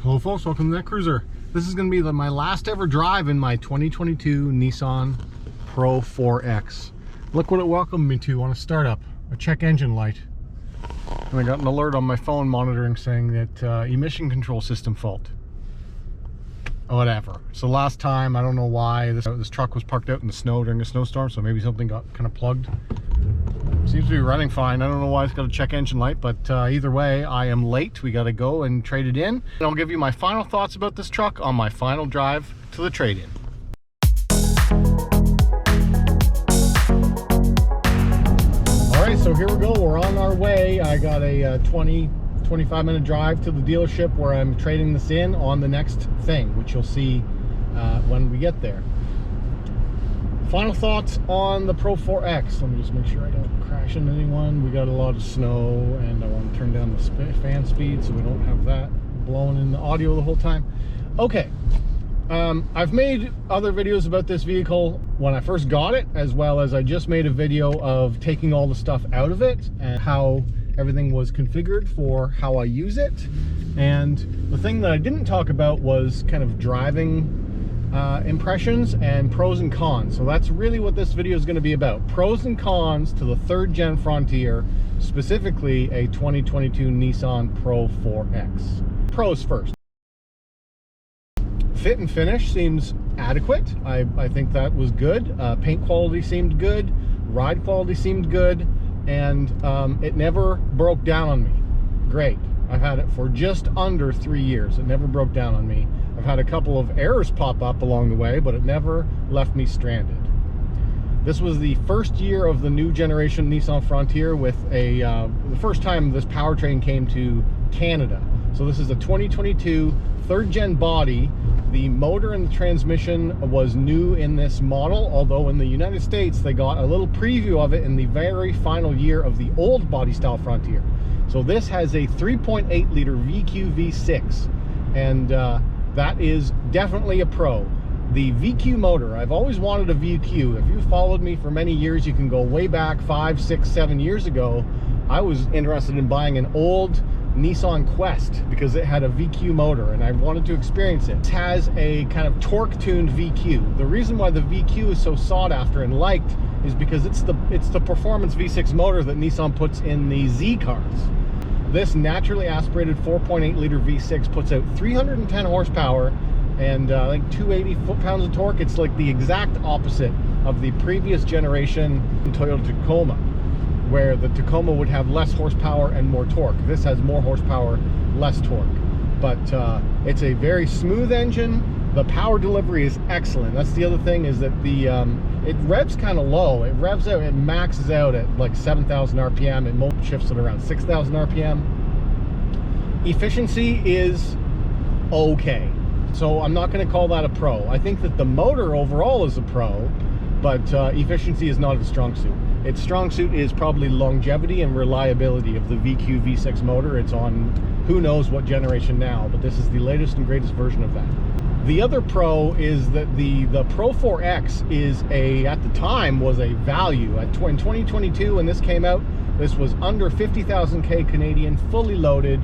Hello folks, welcome to Netcruzer. This is going to be my last ever drive in my 2022 Nissan Pro-4X. Look what it welcomed me to on a startup, a check engine light. And I got an alert on my phone monitoring saying that emission control system fault. Whatever. So last time, I don't know why, this truck was parked out in the snow during a snowstorm, so maybe something got kind of plugged. Seems to be running fine. I don't know why it's got a check engine light, but either way, I am late. We got to go and trade it in. And I'll give you my final thoughts about this truck on my final drive to the trade-in. All right, so here we go. We're on our way. I got a 25 minute drive to the dealership where I'm trading this in on the next thing, which you'll see when we get there. Final thoughts on the Pro-4X. Let me just make sure I don't crash into anyone. We got a lot of snow and I want to turn down the fan speed so we don't have that blowing in the audio the whole time. Okay, I've made other videos about this vehicle when I first got it, as well as I just made a video of taking all the stuff out of it and how everything was configured for how I use it. And the thing that I didn't talk about was kind of driving impressions and pros and cons. So that's really what this video is going to be about. Pros and cons to the third gen Frontier, specifically a 2022 Nissan Pro-4X. Pros first. Fit and finish seems adequate. I think that was good. Paint quality seemed good. Ride quality seemed good. And it never broke down on me. Great. I've had it for just under 3 years. It never broke down on me. I've had a couple of errors pop up along the way, but it never left me stranded. This was the first year of the new generation Nissan Frontier with the first time this powertrain came to Canada. So this is a 2022 third gen body. The motor and the transmission was new in this model, although in the United States they got a little preview of it in the very final year of the old body style Frontier. So this has a 3.8 liter VQ V6, and that is definitely a pro. The VQ motor, I've always wanted a VQ. If you followed me for many years, you can go way back 5, 6, 7 years ago. I was interested in buying an old Nissan Quest because it had a VQ motor and I wanted to experience it. It has a kind of torque tuned VQ. The reason why the VQ is so sought after and liked is because it's the performance V6 motor that Nissan puts in the Z cars. This naturally aspirated 4.8 liter V6 puts out 310 horsepower and I think 280 foot-pounds of torque. It's like the exact opposite of the previous generation Toyota Tacoma, where the Tacoma would have less horsepower and more torque. This has more horsepower, less torque. But it's a very smooth engine. The power delivery is excellent. That's the other thing, is that it revs kind of low. It revs out, it maxes out at like 7,000 RPM. It mode shifts at around 6,000 RPM. Efficiency is okay. So I'm not going to call that a pro. I think that the motor overall is a pro, but efficiency is not its strong suit. Its strong suit is probably longevity and reliability of the VQ V6 motor. It's on who knows what generation now, but this is the latest and greatest version of that. The other pro is that the Pro-4X is at the time was a value. In 2022 when this came out, this was under 50,000 Canadian, fully loaded.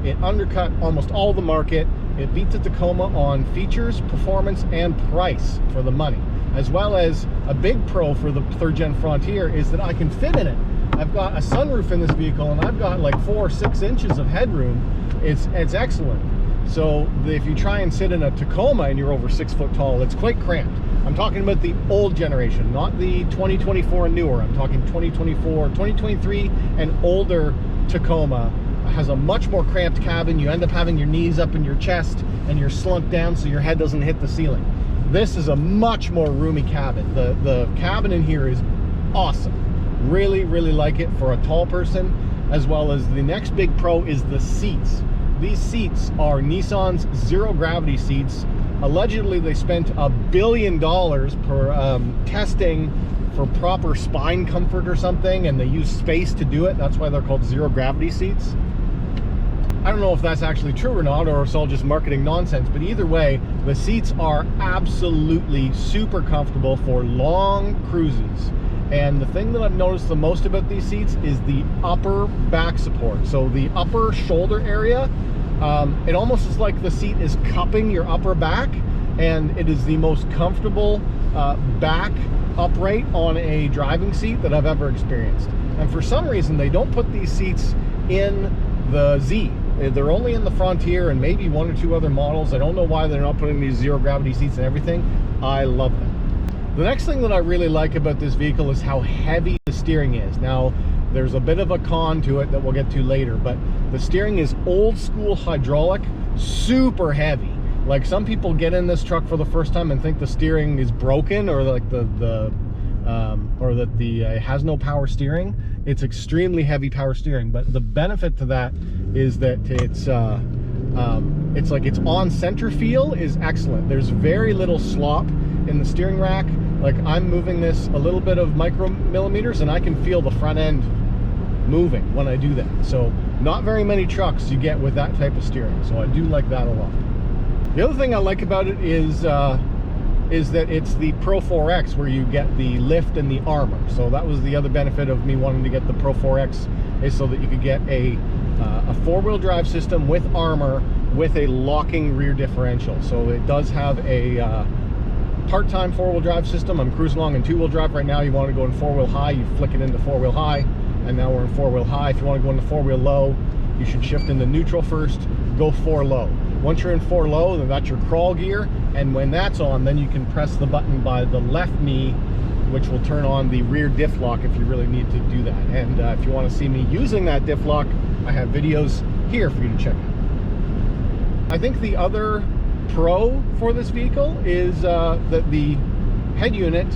It undercut almost all the market. It beats the Tacoma on features, performance, and price for the money. As well as a big pro for the third gen Frontier is that I can fit in it. I've got a sunroof in this vehicle and I've got like 4 or 6 inches of headroom. It's excellent. So if you try and sit in a Tacoma and you're over 6 foot tall, it's quite cramped. I'm talking about the old generation, not the 2024 and newer. I'm talking 2024, 2023 and older Tacoma. Has a much more cramped cabin. You end up having your knees up in your chest and you're slumped down so your head doesn't hit the ceiling. This is a much more roomy cabin. The cabin in here is awesome. Really, really like it for a tall person. As well as the next big pro is the seats. These seats are Nissan's zero gravity seats. Allegedly, they spent $1 billion per testing for proper spine comfort or something, and they use space to do it. That's why they're called zero gravity seats. I don't know if that's actually true or not, or it's all just marketing nonsense, but either way, the seats are absolutely super comfortable for long cruises. And the thing that I've noticed the most about these seats is the upper back support. So the upper shoulder area It almost is like the seat is cupping your upper back, and it is the most comfortable back upright on a driving seat that I've ever experienced. And for some reason, they don't put these seats in the Z. They're only in the Frontier and maybe one or two other models. I don't know why they're not putting these zero gravity seats and everything. I love them. The next thing that I really like about this vehicle is how heavy the steering is. Now, there's a bit of a con to it that we'll get to later, but the steering is old school hydraulic, super heavy. Like, some people get in this truck for the first time and think the steering is broken, or like or that it has no power steering. It's extremely heavy power steering, but the benefit to that is that it's like its on center feel is excellent. There's very little slop in the steering rack. Like, I'm moving this a little bit of micromillimeters and I can feel the front end moving when I do that. So not very many trucks you get with that type of steering, so I do like that a lot. The other thing I like about it is that it's the Pro-4X, where you get the lift and the armor. So that was the other benefit of me wanting to get the Pro-4X, is so that you could get a four-wheel drive system with armor with a locking rear differential. So it does have a part-time four-wheel drive system. I'm cruising along in two-wheel drive right now. You want to go in four-wheel high, you flick it into four-wheel high, and now we're in four-wheel high. If you want to go into four-wheel low, you should shift into neutral first, go four low. Once you're in four low, then that's your crawl gear, and when that's on, then you can press the button by the left knee, which will turn on the rear diff lock if you really need to do that. And if you want to see me using that diff lock, I have videos here for you to check out. I think the other pro for this vehicle is that the head unit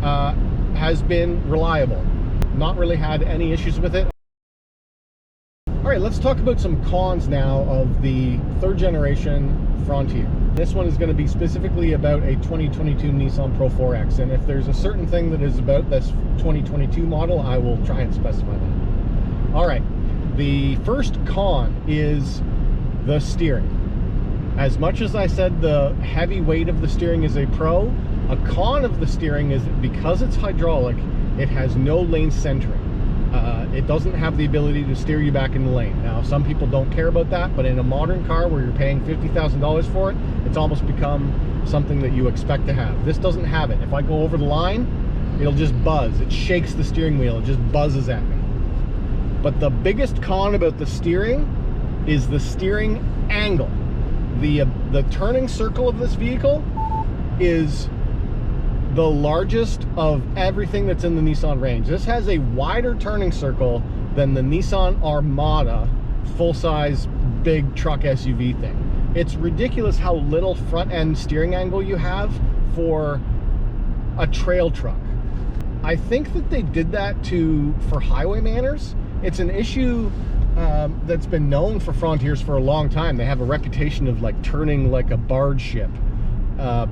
has been reliable. Not really had any issues with it. All right, let's talk about some cons now of the third generation Frontier. This one is going to be specifically about a 2022 Nissan Pro-4X, and if there's a certain thing that is about this 2022 model, I will try and specify that. All right, the first con is the steering. As much as I said the heavy weight of the steering is a pro, a con of the steering is that because it's hydraulic, it has no lane centering. It doesn't have the ability to steer you back in the lane. Now, some people don't care about that, but in a modern car where you're paying $50,000 for it, it's almost become something that you expect to have. This doesn't have it. If I go over the line, it'll just buzz. It shakes the steering wheel. It just buzzes at me. But the biggest con about the steering is the steering angle. The turning circle of this vehicle is the largest of everything that's in the Nissan range. This has a wider turning circle than the Nissan Armada full-size big truck SUV thing. It's ridiculous how little front end steering angle you have for a trail truck. I think that they did that for highway manners. It's an issue that's been known for Frontiers for a long time. They have a reputation of like turning like a barge ship,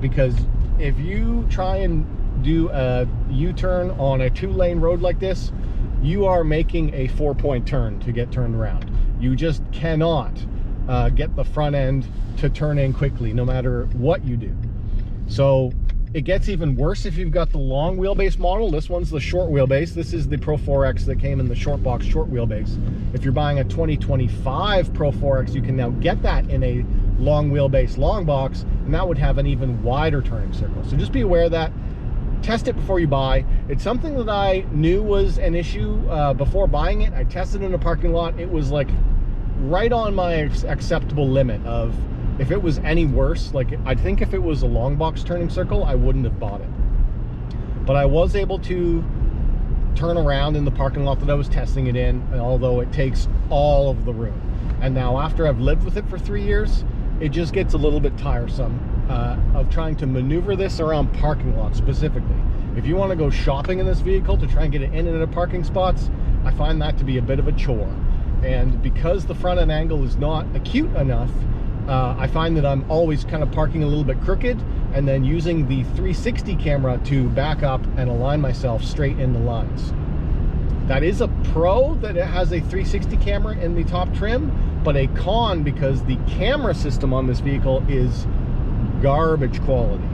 because if you try and do a U-turn on a two-lane road like this, you are making a 4-point turn to get turned around. You just cannot get the front end to turn in quickly, no matter what you do. So it gets even worse if you've got the long wheelbase model. This one's the short wheelbase. This is the Pro-4X that came in the short box short wheelbase. If you're buying a 2025 Pro-4X, you can now get that in a long wheelbase long box, and that would have an even wider turning circle. So just be aware of that. Test it before you buy. It's something that I knew was an issue before buying it. I tested it in a parking lot. It was like right on my acceptable limit of, if it was any worse, like I think if it was a long box turning circle, I wouldn't have bought it. But I was able to turn around in the parking lot that I was testing it in, although it takes all of the room. And now after I've lived with it for 3 years, it just gets a little bit tiresome of trying to maneuver this around parking lots specifically. If you want to go shopping in this vehicle to try and get it in and out of parking spots, I find that to be a bit of a chore. And because the front end angle is not acute enough, I find that I'm always kind of parking a little bit crooked and then using the 360 camera to back up and align myself straight in the lines. That is a pro that it has a 360 camera in the top trim, but a con because the camera system on this vehicle is garbage quality.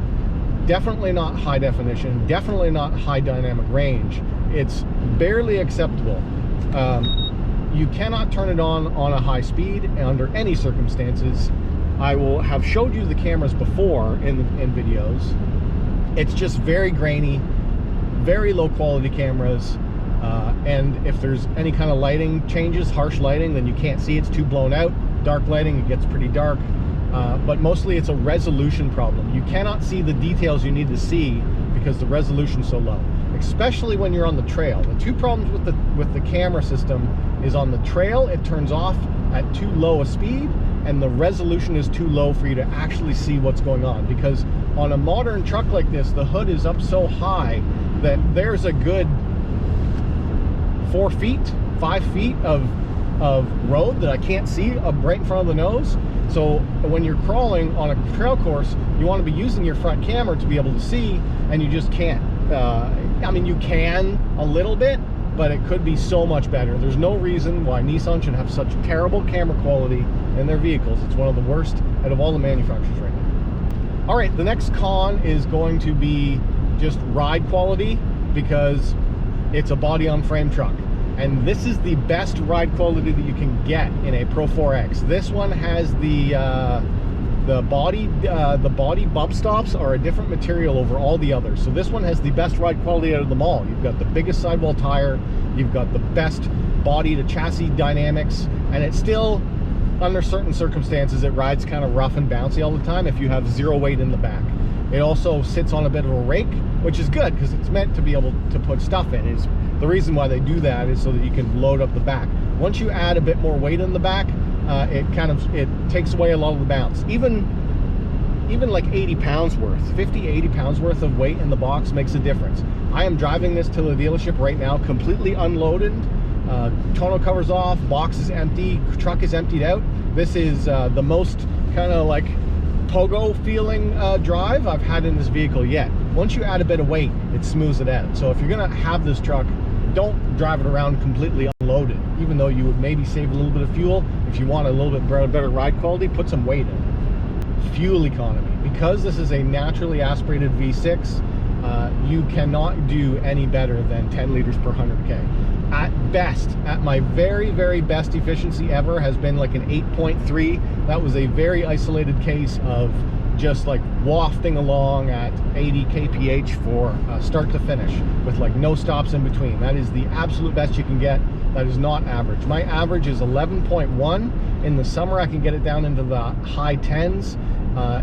Definitely not high definition, definitely not high dynamic range. It's barely acceptable. you cannot turn it on a high speed under any circumstances. I will have showed you the cameras before in videos. It's just very grainy, very low quality cameras. And if there's any kind of lighting changes, harsh lighting, then you can't see, it's too blown out. Dark lighting, it gets pretty dark. But mostly it's a resolution problem. You cannot see the details you need to see because the resolution's so low, especially when you're on the trail. The two problems with the camera system is on the trail, it turns off at too low a speed, and the resolution is too low for you to actually see what's going on. Because on a modern truck like this, the hood is up so high that there's a good 4 feet, 5 feet of road that I can't see right in front of the nose. So when you're crawling on a trail course, you want to be using your front camera to be able to see, and you just can't. I mean, you can a little bit, but it could be so much better. There's no reason why Nissan should have such terrible camera quality in their vehicles. It's one of the worst out of all the manufacturers right now. All right, the next con is going to be just ride quality, because it's a body-on-frame truck. And this is the best ride quality that you can get in a Pro-4X. This one has the body bump stops are a different material over all the others. So this one has the best ride quality out of them all. You've got the biggest sidewall tire, you've got the best body to chassis dynamics, and it's still, under certain circumstances, it rides kind of rough and bouncy all the time if you have zero weight in the back. It also sits on a bit of a rake, which is good because it's meant to be able to put stuff in. The reason why they do that is so that you can load up the back. Once you add a bit more weight in the back, it takes away a lot of the bounce. Even like 80 pounds worth, 50, 80 pounds worth of weight in the box makes a difference. I am driving this to the dealership right now, completely unloaded. Tonneau covers off, box is empty, truck is emptied out. This is the most kind of like pogo feeling drive I've had in this vehicle yet. Once you add a bit of weight, it smooths it out. So if you're gonna have this truck, don't drive it around completely unloaded, even though you would maybe save a little bit of fuel. If you want a little bit better ride quality, put some weight in it. Fuel economy. Because this is a naturally aspirated V6, you cannot do any better than 10 liters per 100K. At best, at my very, very best efficiency ever has been like an 8.3. That was a very isolated case of just like wafting along at 80 kph for start to finish with like no stops in between. That is the absolute best you can get. That is not average. My average is 11.1. In the summer I can get it down into the high 10s.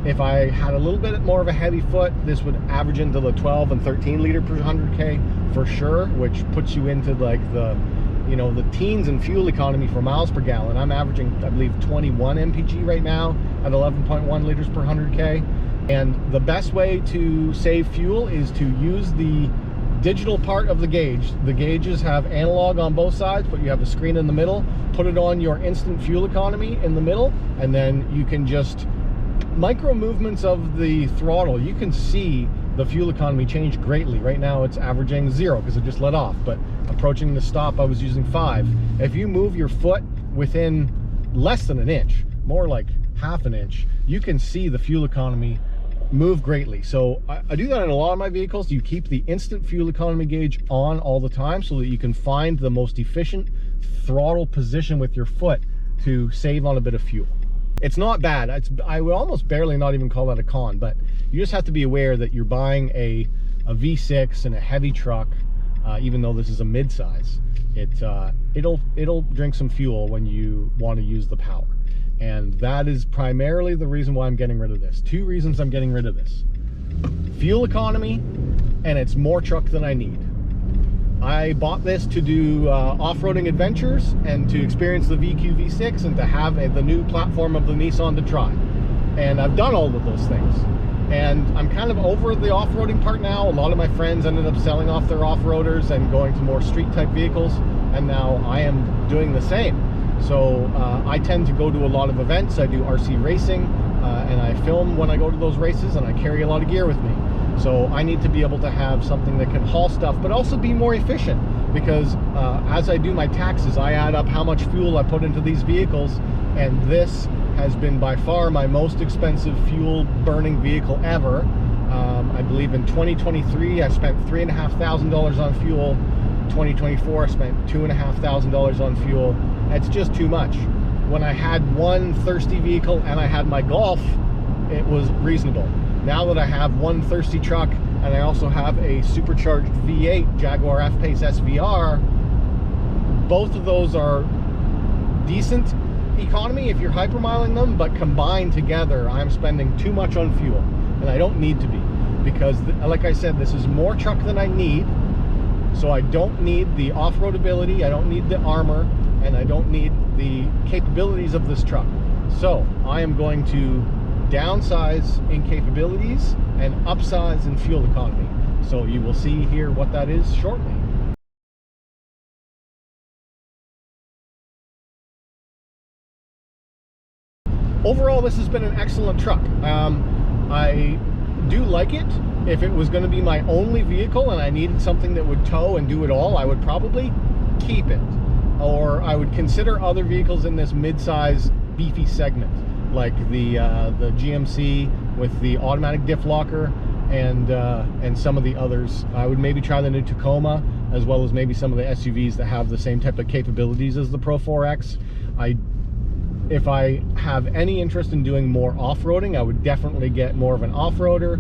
If I had a little bit more of a heavy foot, this would average into the 12 and 13 liter per 100K for sure, which puts you into like the teens in fuel economy for miles per gallon. I'm averaging, I believe, 21 mpg right now at 11.1 liters per 100K. And the best way to save fuel is to use the digital part of the gauge. The gauges have analog on both sides, but you have a screen in the middle. Put it on your instant fuel economy in the middle, and then you can just micro movements of the throttle. You can see the fuel economy changed greatly. Right now it's averaging 0 because it just let off, but approaching the stop I was using 5. If you move your foot within less than an inch, more like half an inch, you can see the fuel economy move greatly. So I do that in a lot of my vehicles. You keep the instant fuel economy gauge on all the time so that you can find the most efficient throttle position with your foot to save on a bit of fuel. It's not bad. I would almost barely not even call that a con, but you just have to be aware that you're buying a V6 and a heavy truck, even though this is a mid-size. It'll drink some fuel when you want to use the power. And that is primarily the reason why I'm getting rid of this. 2 reasons I'm getting rid of this. Fuel economy, and it's more truck than I need. I bought this to do off-roading adventures and to experience the VQ V6 and to have the new platform of the Nissan to try. And I've done all of those things. And I'm kind of over the off-roading part now. A lot of my friends ended up selling off their off-roaders and going to more street-type vehicles. And now I am doing the same. So I tend to go to a lot of events. I do RC racing and I film when I go to those races, and I carry a lot of gear with me. So I need to be able to have something that can haul stuff, but also be more efficient, because as I do my taxes, I add up how much fuel I put into these vehicles, and this has been by far my most expensive fuel burning vehicle ever. I believe in 2023 I spent $3,500 on fuel. 2024 I spent $2,500 on fuel. It's just too much. When I had one thirsty vehicle and I had my Golf, it was reasonable. Now that I have one thirsty truck and I also have a supercharged V8 Jaguar F-Pace SVR, both of those are decent economy if you're hypermiling them, but combined together, I'm spending too much on fuel, and I don't need to be, because like I said, this is more truck than I need, so I don't need the off-road ability, I don't need the armor, and I don't need the capabilities of this truck. So I am going to downsize in capabilities and upsize in fuel economy. So you will see here what that is shortly. Overall, this has been an excellent truck. I do like it. If it was going to be my only vehicle and I needed something that would tow and do it all, I would probably keep it. Or I would consider other vehicles in this mid-size beefy segment, like the GMC with the automatic diff locker, and some of the others. I would maybe try the new Tacoma, as well as maybe some of the SUVs that have the same type of capabilities as the Pro-4X. If I have any interest in doing more off-roading, I would definitely get more of an off-roader,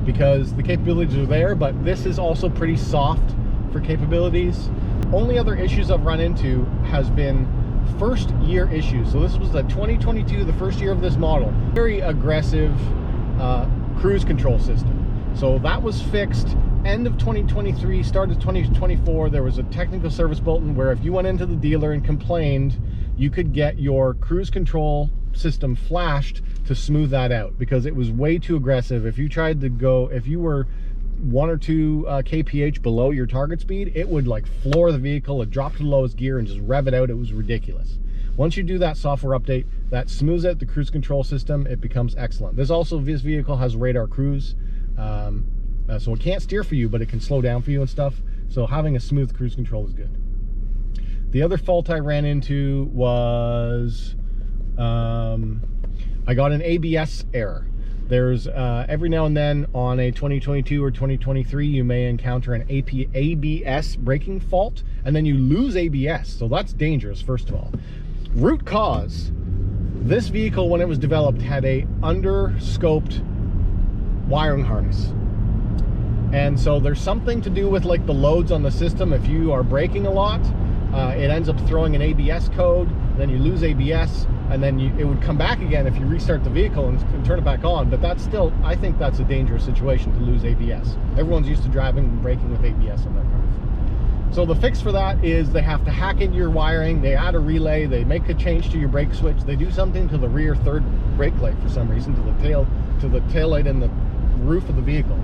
because the capabilities are there, but this is also pretty soft for capabilities. Only other issues I've run into has been first year issues. So this was the 2022, the first year of this model. Very aggressive cruise control system. So that was fixed end of 2023, start of 2024. There was a technical service bulletin where if you went into the dealer and complained, you could get your cruise control system flashed to smooth that out, because it was way too aggressive. If you tried to go, if you were 1 or 2 kph below your target speed, it would like floor the vehicle, it drop to the lowest gear and just rev it out. It was ridiculous. Once you do that software update, that smooths out the cruise control system, it becomes excellent. This vehicle has radar cruise, so it can't steer for you, but it can slow down for you and stuff. So having a smooth cruise control is good. The other fault I ran into was I got an ABS error. There's every now and then on a 2022 or 2023, you may encounter an ABS braking fault, and then you lose ABS. So that's dangerous, first of all. Root cause: this vehicle, when it was developed, had a under-scoped wiring harness. And so there's something to do with like the loads on the system. If you are braking a lot, it ends up throwing an ABS code, then you lose ABS, and then it would come back again if you restart the vehicle and turn it back on. But that's still, I think that's a dangerous situation to lose ABS. Everyone's used to driving and braking with ABS on their cars. So the fix for that is they have to hack into your wiring, they add a relay, they make a change to your brake switch, they do something to the rear third brake light for some reason, to the tail light and the roof of the vehicle.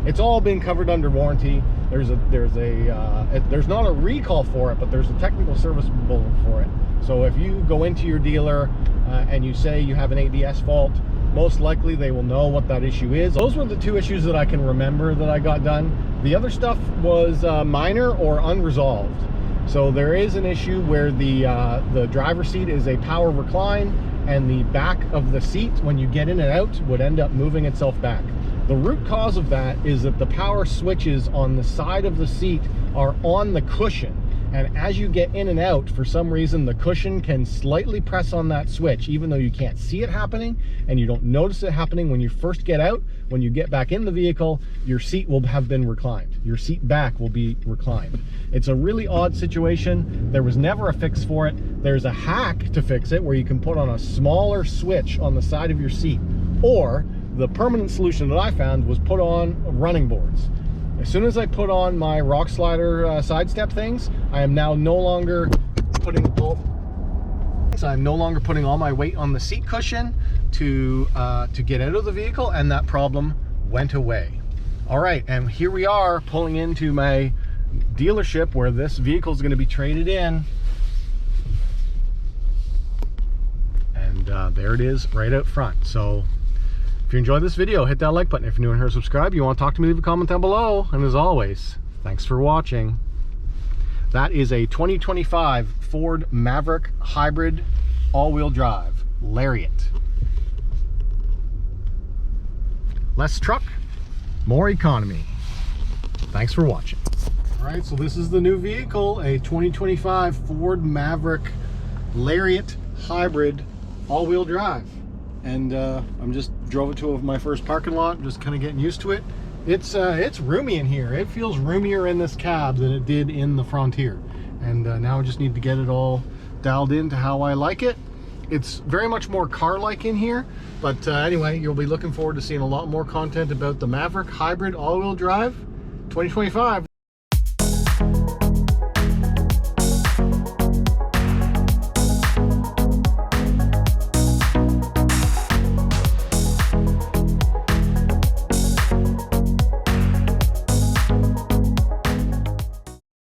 It's all been covered under warranty. There's not a recall for it, but there's a technical service bulletin for it. So if you go into your dealer and you say you have an ABS fault, most likely they will know what that issue is. Those were the 2 issues that I can remember that I got done. The other stuff was minor or unresolved. So there is an issue where the driver's seat is a power recline, and the back of the seat, when you get in and out, would end up moving itself back. The root cause of that is that the power switches on the side of the seat are on the cushion. And as you get in and out, for some reason, the cushion can slightly press on that switch, even though you can't see it happening and you don't notice it happening when you first get out. When you get back in the vehicle, your seat will have been reclined. Your seat back will be reclined. It's a really odd situation. There was never a fix for it. There's a hack to fix it where you can put on a smaller switch on the side of your seat. Or the permanent solution that I found was put on running boards. As soon as I put on my rock slider sidestep things, I am now no longer putting all my weight on the seat cushion to get out of the vehicle, and that problem went away. All right, and here we are pulling into my dealership where this vehicle is going to be traded in, and there it is right out front. So if you enjoyed this video, hit that like button. If you're new here, subscribe. You want to talk to me, leave a comment down below. And as always, thanks for watching. That is a 2025 Ford Maverick Hybrid all-wheel drive Lariat. Less truck, more economy. Thanks for watching. All right. right, so this is the new vehicle, a 2025 Ford Maverick Lariat Hybrid all-wheel drive. And I'm just drove it to my first parking lot, just kind of getting used to it. It's roomy in here. It feels roomier in this cab than it did in the Frontier. And now I just need to get it all dialed into how I like it. It's very much more car-like in here, but anyway, you'll be looking forward to seeing a lot more content about the Maverick Hybrid all-wheel drive 2025.